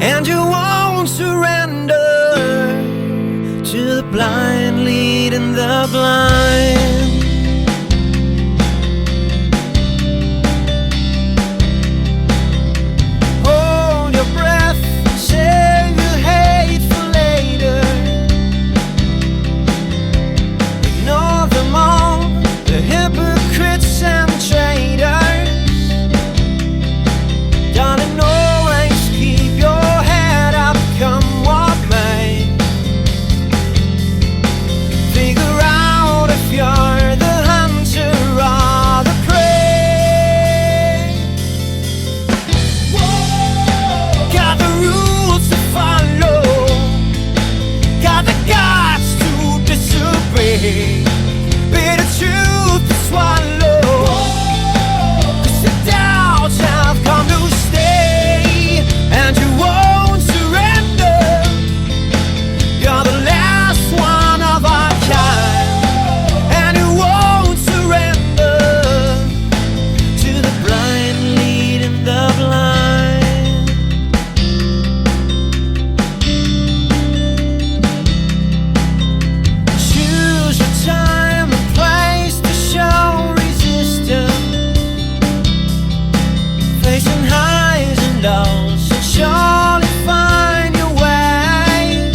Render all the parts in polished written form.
and you won't surrender to the blind leading the blind. Hold your breath, save your hate for later. Ignore them all, the hypocrites and traitors. Darling, always keep your head up, come what may. Figure out if you're the hunter or the prey. Got the rules to follow, got the guts to disobey, bitter truth to swallow. 'Cause the doubts have come to stay, and you won't surrender. You're the last one of our kind, and you won't surrender to the blind leading the blind. Choose your time and place to show resistance. Facing highs and lows, surely find your way.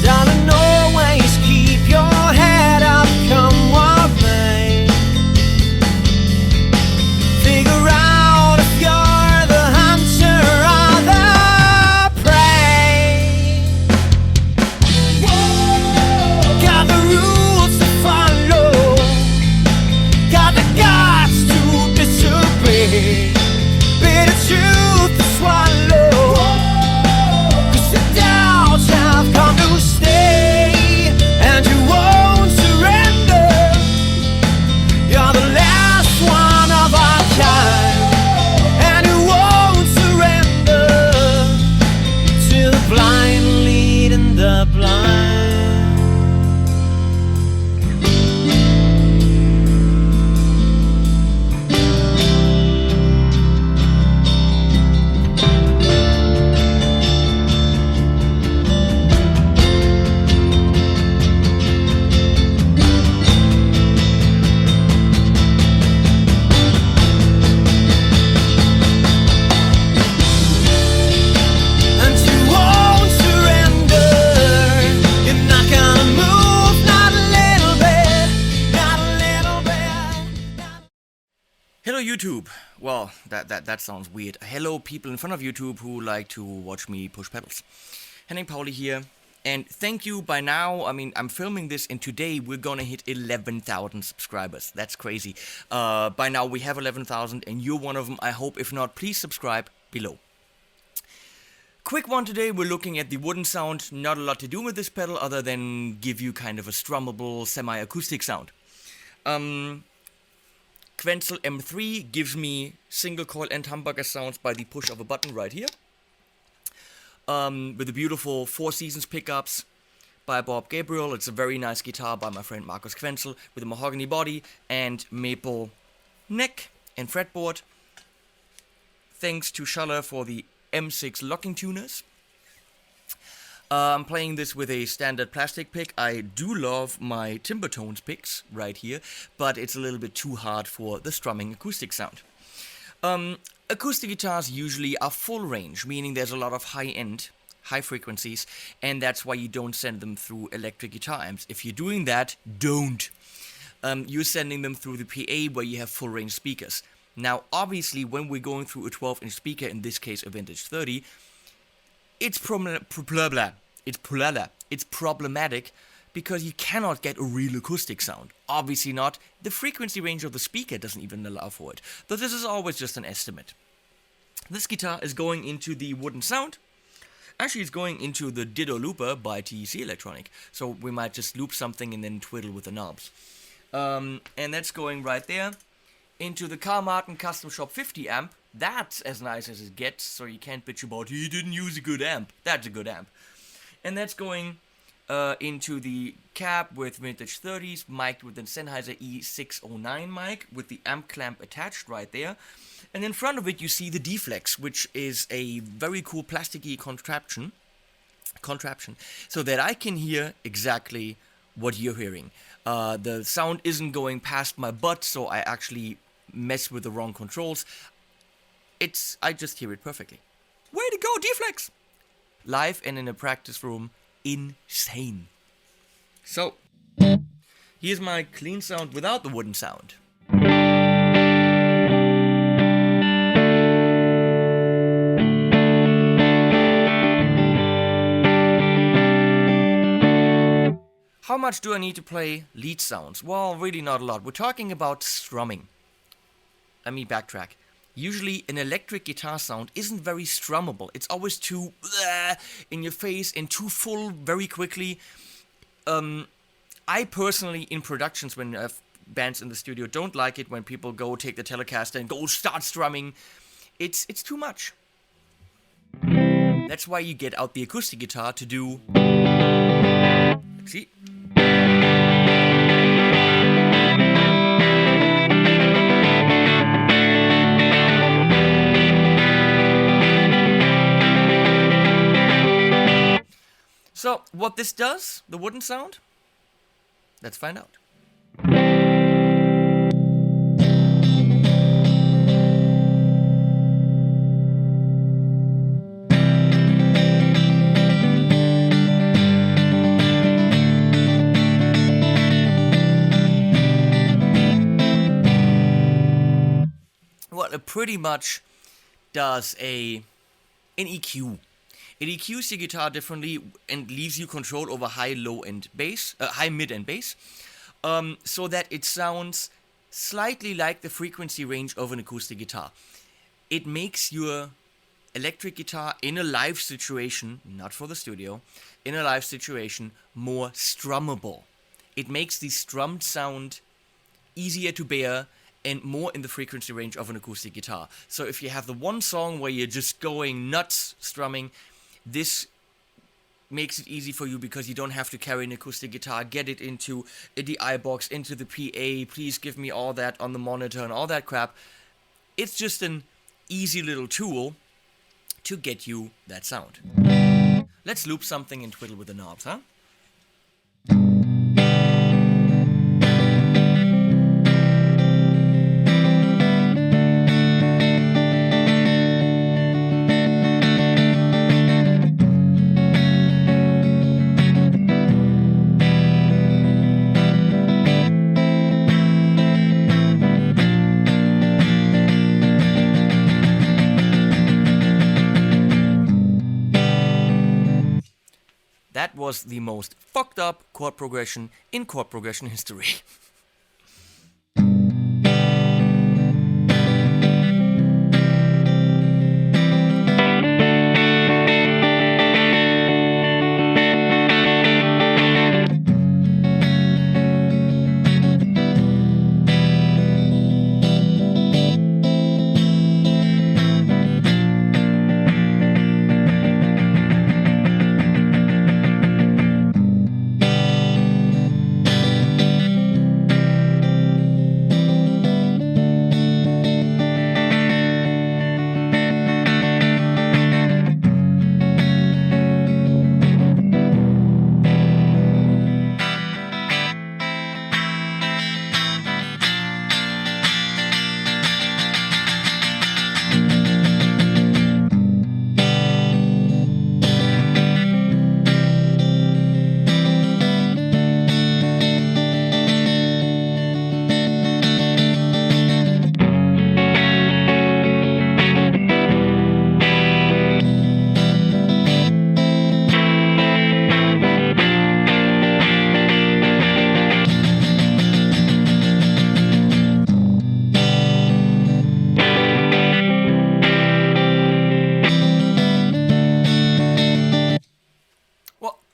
Darling, always keep your head up, come what may. Figure out if you're the hunter or the prey. Got the rules to follow, got the guts to disobey, bitter truth to swallow. 'Cause the doubts have come to stay, and you won't surrender. You're the last one of our kind, and you won't surrender to the blind leading the blind. And you won't surrender. You're not gonna move, not a little bit, not a little bit. Hello YouTube. Well, that sounds weird. Hello people in front of YouTube who like to watch me push pedals. Henning Pauli here, and thank you by now. I mean, I'm filming this, and today we're gonna hit 11,000 subscribers. That's crazy. By now we have 11,000, and you're one of them, I hope. If not, please subscribe below. Quick one today, we're looking at the wooden sound. Not a lot to do with this pedal other than give you kind of a strummable, semi-acoustic sound. Quenzel M3 gives me single coil and humbucker sounds by the push of a button right here. With the beautiful Four Seasons pickups by Bob Gabriel. It's a very nice guitar by my friend Markus Quenzel with a mahogany body and maple neck and fretboard. Thanks to Schaller for the M6 locking tuners. I'm playing this with a standard plastic pick. I do love my Timbertones picks right here, but it's a little bit too hard for the strumming acoustic sound. Acoustic guitars usually are full range, meaning there's a lot of high-end, high frequencies, and that's why you don't send them through electric guitar amps. If you're doing that, don't. You're sending them through the PA where you have full range speakers. Now, obviously, when we're going through a 12-inch speaker, in this case a Vintage 30, it's problematic because you cannot get a real acoustic sound. Obviously not. The frequency range of the speaker doesn't even allow for it. But this is always just an estimate. This guitar is going into the wooden sound. Actually, it's going into the Ditto Looper by TEC Electronic. So we might just loop something and then twiddle with the knobs. And that's going right there into the Carl Martin Custom Shop 50 amp. That's as nice as it gets, so you can't bitch about, he didn't use a good amp. That's a good amp. And that's going into the cab with vintage 30s, mic'd with a Sennheiser E609 mic with the amp clamp attached right there. And in front of it you see the D-Flex, which is a very cool plasticky contraption, so that I can hear exactly what you're hearing. The sound isn't going past my butt, so I actually mess with the wrong controls. I just hear it perfectly. Way to go, D-Flex! Live and in a practice room, insane. So, here's my clean sound without the wooden sound. How much do I need to play lead sounds? Well, really not a lot. We're talking about strumming. Let me backtrack. Usually an electric guitar sound isn't very strummable. It's always too in your face and too full very quickly. I personally, in productions when I have bands in the studio, don't like it when people go take the Telecaster and go start strumming. It's too much. That's why you get out the acoustic guitar to do... See? So, what this does, the wooden sound, let's find out. Well, it pretty much does an EQ. It EQs your guitar differently and leaves you control over high, mid, and bass, so that it sounds slightly like the frequency range of an acoustic guitar. It makes your electric guitar in a live situation, not for the studio, in a live situation, more strummable. It makes the strummed sound easier to bear and more in the frequency range of an acoustic guitar. So if you have the one song where you're just going nuts strumming, this makes it easy for you because you don't have to carry an acoustic guitar, get it into the iBox, into the PA, please give me all that on the monitor and all that crap. It's just an easy little tool to get you that sound. Let's loop something and twiddle with the knobs, huh? That was the most fucked up chord progression in chord progression history.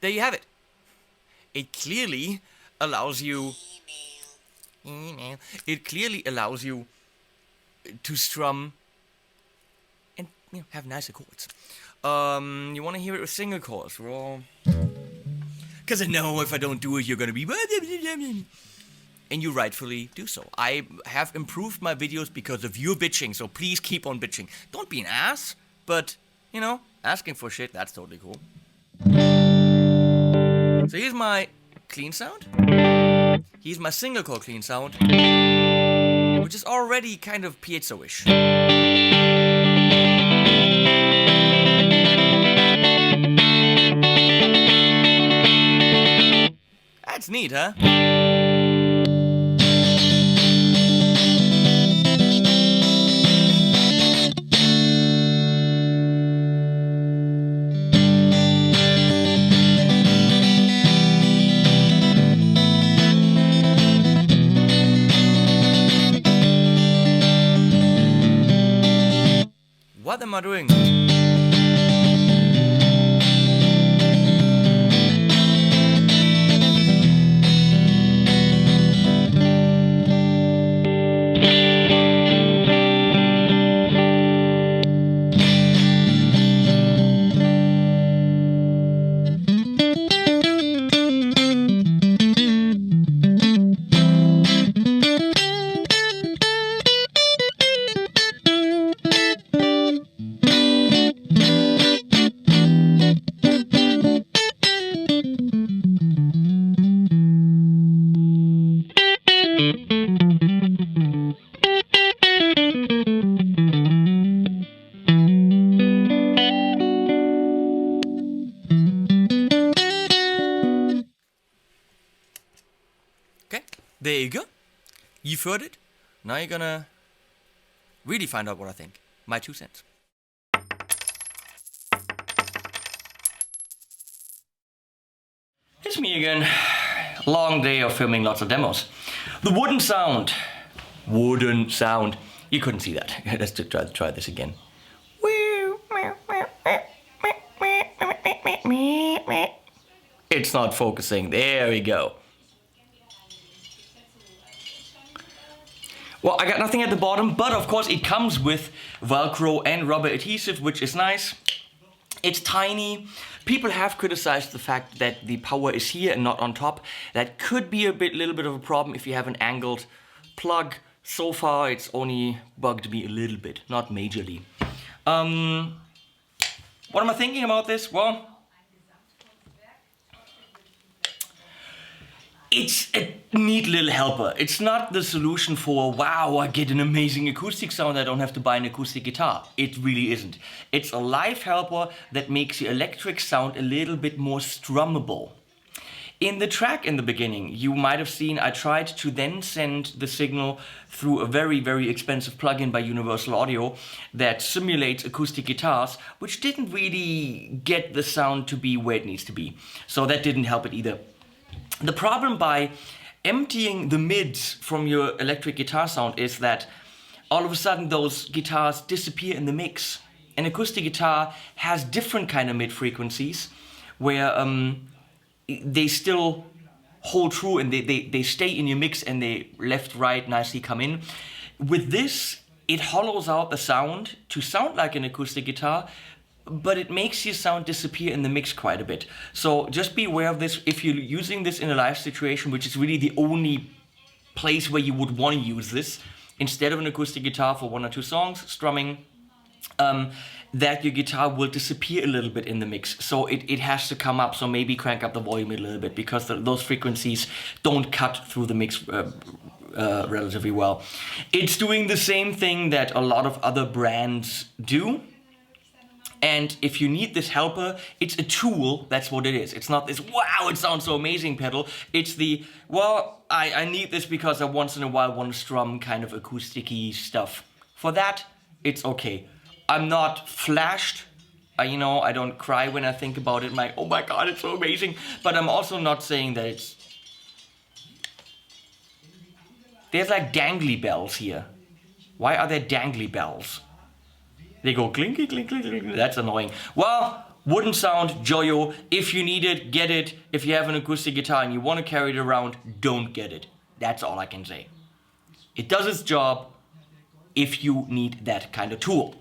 There you have it. It clearly allows you... It clearly allows you to strum and have nicer chords. You want to hear it with single chords? Well, Because I know if I don't do it, you're gonna be... And you rightfully do so. I have improved my videos because of your bitching, so please keep on bitching. Don't be an ass, but, you know, asking for shit, that's totally cool. So here's my clean sound. Here's my single coil clean sound, which is already kind of piezo-ish. That's neat, huh? What am I doing? Okay, there you go. You've heard it. Now you're gonna really find out what I think. My 2 cents. It's me again. Long day of filming lots of demos. The wooden sound. Wooden sound. You couldn't see that. Let's try this again. It's not focusing. There we go. Well, I got nothing at the bottom, but of course it comes with Velcro and rubber adhesive, which is nice. It's tiny. People have criticized the fact that the power is here and not on top. That could be little bit of a problem if you have an angled plug. So far, it's only bugged me a little bit, not majorly. What am I thinking about this? Well, it's a neat little helper. It's not the solution for, wow, I get an amazing acoustic sound, I don't have to buy an acoustic guitar. It really isn't. It's a live helper that makes your electric sound a little bit more strummable. In the track in the beginning, you might have seen I tried to then send the signal through a very, very expensive plugin by Universal Audio that simulates acoustic guitars, which didn't really get the sound to be where it needs to be. So that didn't help it either. The problem by emptying the mids from your electric guitar sound is that all of a sudden those guitars disappear in the mix. An acoustic guitar has different kind of mid frequencies where they still hold true and they stay in your mix and they left, right nicely come in. With this, it hollows out the sound to sound like an acoustic guitar, but it makes your sound disappear in the mix quite a bit. So just be aware of this if you're using this in a live situation, which is really the only place where you would want to use this, instead of an acoustic guitar for 1 or 2 songs, strumming, that your guitar will disappear a little bit in the mix. So it has to come up, so maybe crank up the volume a little bit, because those frequencies don't cut through the mix relatively well. It's doing the same thing that a lot of other brands do. And if you need this helper, it's a tool, that's what it is. It's not this, wow, it sounds so amazing pedal. It's the, well, I need this because I once in a while want to strum kind of acoustic-y stuff. For that, it's okay. I'm not flashed. You know, I don't cry when I think about it. Oh my god, it's so amazing. But I'm also not saying that it's... There's like dangly bells here. Why are there dangly bells? They go clinky, clink, clink, clink. That's annoying. Well, wooden sound, Joyo. If you need it, get it. If you have an acoustic guitar and you want to carry it around, don't get it. That's all I can say. It does its job if you need that kind of tool.